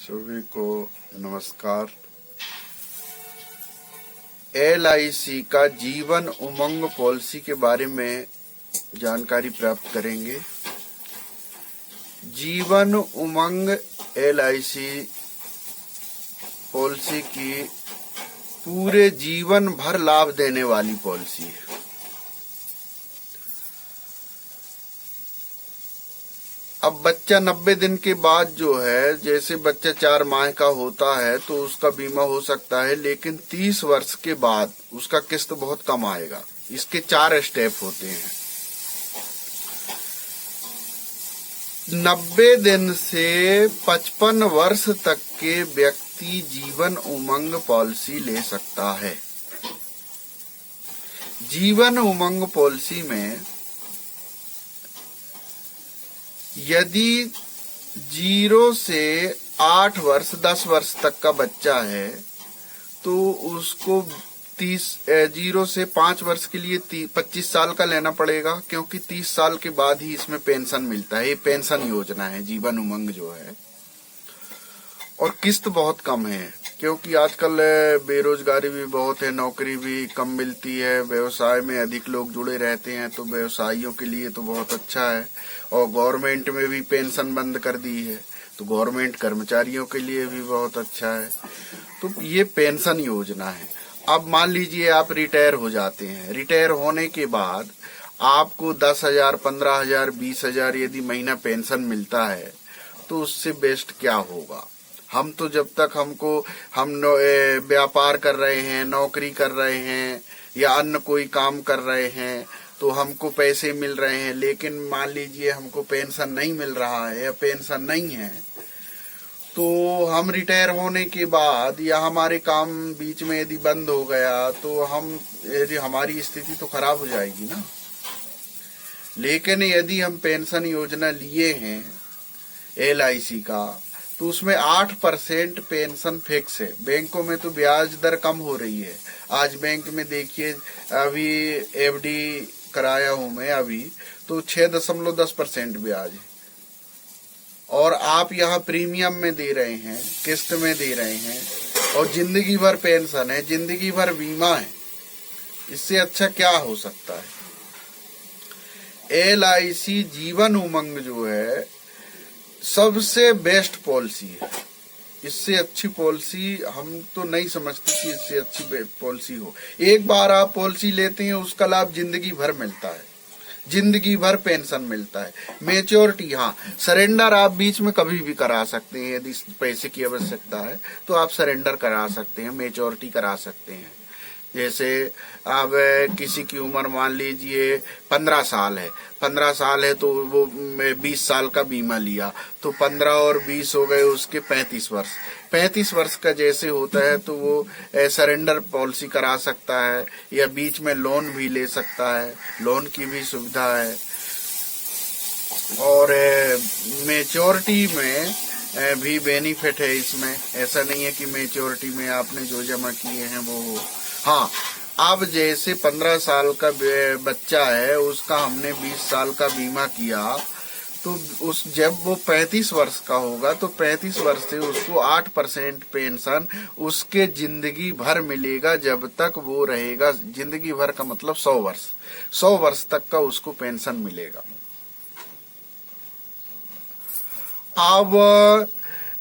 सभी को नमस्कार। LIC का जीवन उमंग पॉलिसी के बारे में जानकारी प्राप्त करेंगे। जीवन उमंग LIC पॉलिसी की पूरे जीवन भर लाभ देने वाली पॉलिसी है। अब बच्चा 90 दिन के बाद जो है, जैसे बच्चा 4 माह का होता है तो उसका बीमा हो सकता है, लेकिन 30 वर्ष के बाद उसका किस्त बहुत कम आएगा। इसके 4 स्टेप होते हैं। 90 दिन से 55 वर्ष तक के व्यक्ति जीवन उमंग पॉलिसी ले सकता है। जीवन उमंग पॉलिसी में यदि 0 से 8 वर्ष 10 वर्ष तक का बच्चा है तो उसको 0 से 5 वर्ष के लिए 25 साल का लेना पड़ेगा, क्योंकि 30 साल के बाद ही इसमें पेंशन मिलता है। ये पेंशन योजना है जीवन उमंग जो है। और किस्त बहुत कम है, क्योंकि आजकल बेरोजगारी भी बहुत है, नौकरी भी कम मिलती है, व्यवसाय में अधिक लोग जुड़े रहते हैं, तो व्यवसायियों के लिए तो बहुत अच्छा है। और गवर्नमेंट में भी पेंशन बंद कर दी है, तो गवर्नमेंट कर्मचारियों के लिए भी बहुत अच्छा है। तो ये पेंशन योजना है। अब मान लीजिए आप रिटायर हो जाते हैं। रिटायर होने के बाद आपको 10,000, 15,000, 20,000 यदि महीना पेंशन मिलता है तो उससे बेस्ट क्या होगा। हम तो जब तक हम व्यापार कर रहे हैं, नौकरी कर रहे हैं या अन्य कोई काम कर रहे हैं तो हमको पैसे मिल रहे हैं, लेकिन मान लीजिए हमको पेंशन नहीं मिल रहा है या पेंशन नहीं है, तो हम रिटायर होने के बाद या हमारे काम बीच में यदि बंद हो गया तो हमारी स्थिति तो खराब हो जाएगी ना। लेकिन यदि हम पेंशन योजना लिए हैं LIC का, तो उसमें 8% पेंशन फिक्स है। बैंकों में तो ब्याज दर कम हो रही है। आज बैंक में देखिए, अभी FD कराया हूं मैं अभी, तो 6.10% ब्याज है। और आप यहाँ प्रीमियम में दे रहे हैं, किस्त में दे रहे हैं, और जिंदगी भर पेंशन है, जिंदगी भर बीमा है। इससे अच्छा क्या हो सकता है। LIC जीवन उमंग जो है सबसे बेस्ट पॉलिसी है। इससे अच्छी पॉलिसी हम तो नहीं समझते कि इससे अच्छी पॉलिसी हो। एक बार आप पॉलिसी लेते हैं, उसका लाभ जिंदगी भर मिलता है, जिंदगी भर पेंशन मिलता है। मैच्योरिटी, हाँ, सरेंडर आप बीच में कभी भी करा सकते हैं। यदि पैसे की आवश्यकता है तो आप सरेंडर करा सकते हैं, मैच्योरिटी करा सकते हैं। जैसे अब किसी की उम्र मान लीजिए 15 साल है, 15 साल है तो वो 20 साल का बीमा लिया, तो 15 और 20 हो गए उसके 35 वर्ष। 35 वर्ष का जैसे होता है तो वो सरेंडर पॉलिसी करा सकता है, या बीच में लोन भी ले सकता है, लोन की भी सुविधा है। और मैच्योरिटी में भी बेनिफिट है इसमें। ऐसा नहीं है कि मैच्योरिटी में आपने जो जमा किए हैं वो हो। हाँ, अब जैसे 15 साल का बच्चा है, उसका हमने 20 साल का बीमा किया, तो जब वो 35 वर्ष का होगा तो 35 वर्ष से उसको 8% पेंशन उसके जिंदगी भर मिलेगा, जब तक वो रहेगा। जिंदगी भर का मतलब 100 वर्ष, 100 वर्ष तक का उसको पेंशन मिलेगा। अब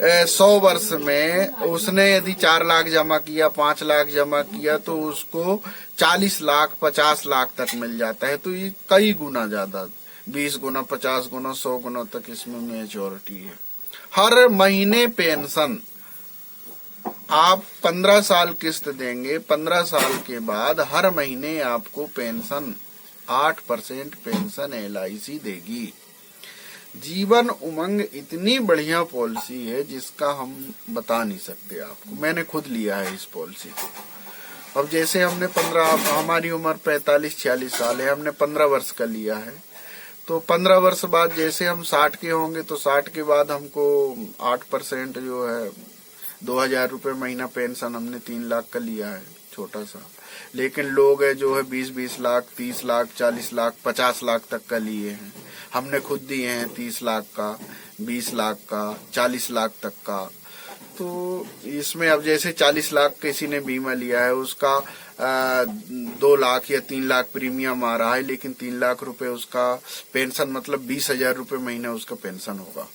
100 वर्ष में उसने यदि 4 लाख जमा किया, 5 लाख जमा किया, तो उसको 40 लाख 50 लाख तक मिल जाता है। तो ये कई गुना ज्यादा, 20 गुना, 50 गुना, 100 गुना तक इसमें मैच्योरिटी है। हर महीने पेंशन आप 15 साल किस्त देंगे, 15 साल के बाद हर महीने आपको पेंशन 8% पेंशन LIC देगी। जीवन उमंग इतनी बढ़िया पॉलिसी है जिसका हम बता नहीं सकते आपको। मैंने खुद लिया है इस पॉलिसी को। अब जैसे हमने हमारी उम्र 45-46 साल है, हमने 15 वर्ष का लिया है, तो 15 वर्ष बाद जैसे हम 60 के होंगे तो 60 के बाद हमको 8% जो है 2,000 रुपये महीना पेंशन, हमने 3 लाख का लिया है, छोटा सा। लेकिन लोग है जो है 20-20 लाख, 30 लाख, 40 लाख, 50 लाख तक का लिए हैं। हमने खुद दिए हैं 30 लाख का, 20 लाख का, 40 लाख तक का। तो इसमें अब जैसे 40 लाख किसी ने बीमा लिया है, उसका 2 लाख या 3 लाख प्रीमियम आ रहा है, लेकिन 3 लाख रुपए उसका पेंशन, मतलब 20,000 रुपए महीना उसका पेंशन होगा।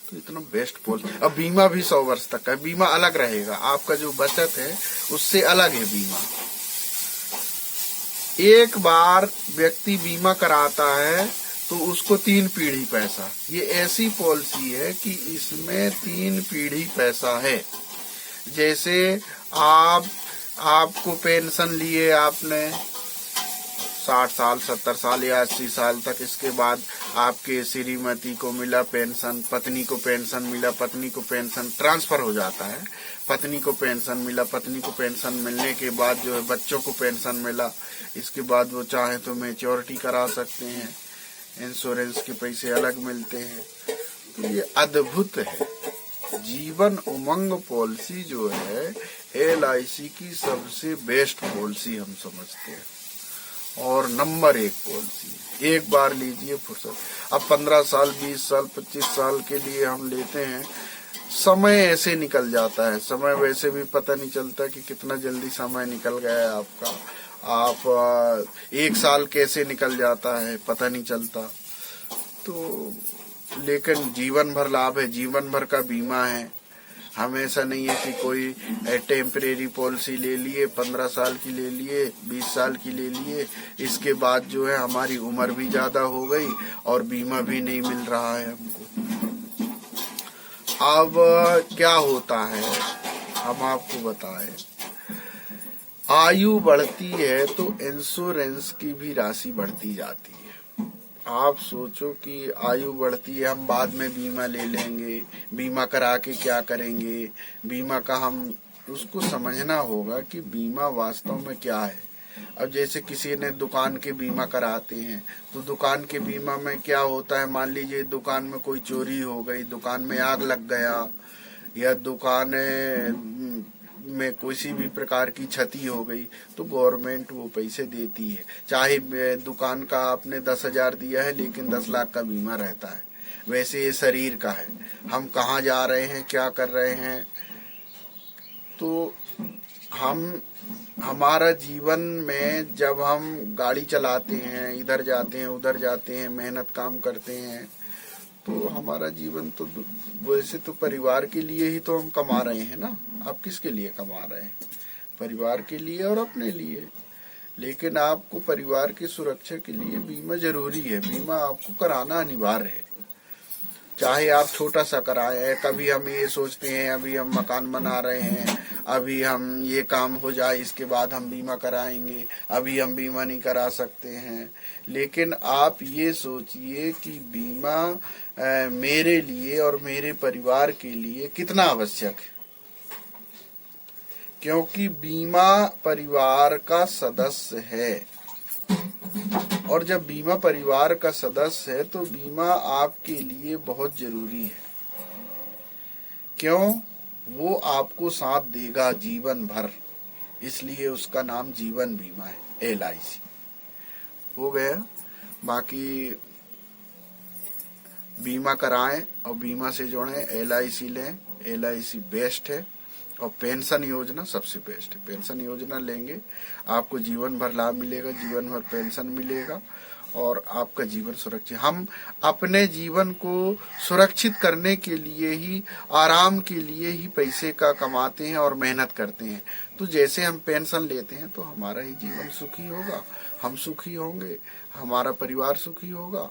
तो इतना बेस्ट पॉलिसी। अब बीमा भी 100 वर्ष तक का है, बीमा अलग रहेगा, आपका जो बचत है उससे अलग है बीमा। एक बार व्यक्ति बीमा कराता है तो उसको 3 पीढ़ी पैसा। ये ऐसी पॉलिसी है कि इसमें 3 पीढ़ी पैसा है। जैसे आपको पेंशन लिए आपने 60 साल 70 साल या 80 साल तक, इसके बाद आपके श्रीमती को मिला पेंशन, पत्नी को पेंशन मिला, पत्नी को पेंशन ट्रांसफर हो जाता है, पत्नी को पेंशन मिला, पत्नी को पेंशन मिलने के बाद जो है बच्चों को पेंशन मिला, इसके बाद वो चाहे तो मैच्योरिटी करा सकते हैं, इंश्योरेंस के पैसे अलग मिलते हैं। तो ये अद्भुत है। जीवन उमंग पॉलिसी जो है LIC की सबसे बेस्ट पॉलिसी हम समझते हैं और नंबर 1 पॉलिसी। एक बार लीजिए फुर्सत। अब 15 साल 20 साल 25 साल के लिए हम लेते हैं, समय ऐसे निकल जाता है, समय वैसे भी पता नहीं चलता कि कितना जल्दी समय निकल गया है आपका। आप 1 साल कैसे निकल जाता है पता नहीं चलता। तो लेकिन जीवन भर लाभ है, जीवन भर का बीमा है। हमेशा नहीं है कि कोई टेम्परेरी पॉलिसी ले लिए, 15 साल की ले लिए, 20 साल की ले लिए, इसके बाद जो है हमारी उम्र भी ज्यादा हो गई और बीमा भी नहीं मिल रहा है हमको। अब क्या होता है हम आपको बताएं, आयु बढ़ती है तो इंश्योरेंस की भी राशि बढ़ती जाती है। आप सोचो कि आयु बढ़ती है, हम बाद में बीमा ले लेंगे, बीमा करा के क्या करेंगे, बीमा का हम उसको समझना होगा कि बीमा वास्तव में क्या है। अब जैसे किसी ने दुकान के बीमा कराते हैं तो दुकान के बीमा में क्या होता है, मान लीजिए दुकान में कोई चोरी हो गई, दुकान में आग लग गया या दुकान में किसी भी प्रकार की क्षति हो गई तो गवर्नमेंट वो पैसे देती है। चाहे दुकान का आपने 10,000 दिया है लेकिन 10 लाख का बीमा रहता है। वैसे ये शरीर का है, हम कहाँ जा रहे हैं, क्या कर रहे हैं, तो हमारा जीवन में जब हम गाड़ी चलाते हैं, इधर जाते हैं उधर जाते हैं, मेहनत काम करते हैं, तो हमारा जीवन तो वैसे तो परिवार के लिए ही तो हम कमा रहे हैं ना। आप किसके लिए कमा रहे हैं? परिवार के लिए और अपने लिए। लेकिन आपको परिवार की सुरक्षा के लिए बीमा जरूरी है, बीमा आपको कराना अनिवार्य है। चाहे आप छोटा सा कराएं, कभी हम ये सोचते हैं अभी हम मकान बना रहे हैं, अभी हम ये काम हो जाए इसके बाद हम बीमा कराएंगे, अभी हम बीमा नहीं करा सकते हैं। लेकिन आप ये सोचिए कि बीमा मेरे लिए और मेरे परिवार के लिए कितना आवश्यक है, क्योंकि बीमा परिवार का सदस्य है और जब बीमा परिवार का सदस्य है तो बीमा आपके लिए बहुत जरूरी है। क्यों? वो आपको साथ देगा जीवन भर, इसलिए उसका नाम जीवन बीमा है, LIC। हो गया। बाकी बीमा कराएं और बीमा से जुड़ें, LIC लें, LIC बेस्ट है। और पेंशन योजना सबसे बेस्ट है। पेंशन योजना लेंगे आपको जीवन भर लाभ मिलेगा, जीवन भर पेंशन मिलेगा और आपका जीवन सुरक्षित। हम अपने जीवन को सुरक्षित करने के लिए ही, आराम के लिए ही पैसे का कमाते हैं और मेहनत करते हैं। तो जैसे हम पेंशन लेते हैं तो हमारा ही जीवन सुखी होगा, हम सुखी होंगे, हमारा परिवार सुखी होगा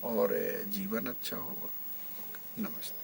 और जीवन अच्छा होगा। नमस्ते।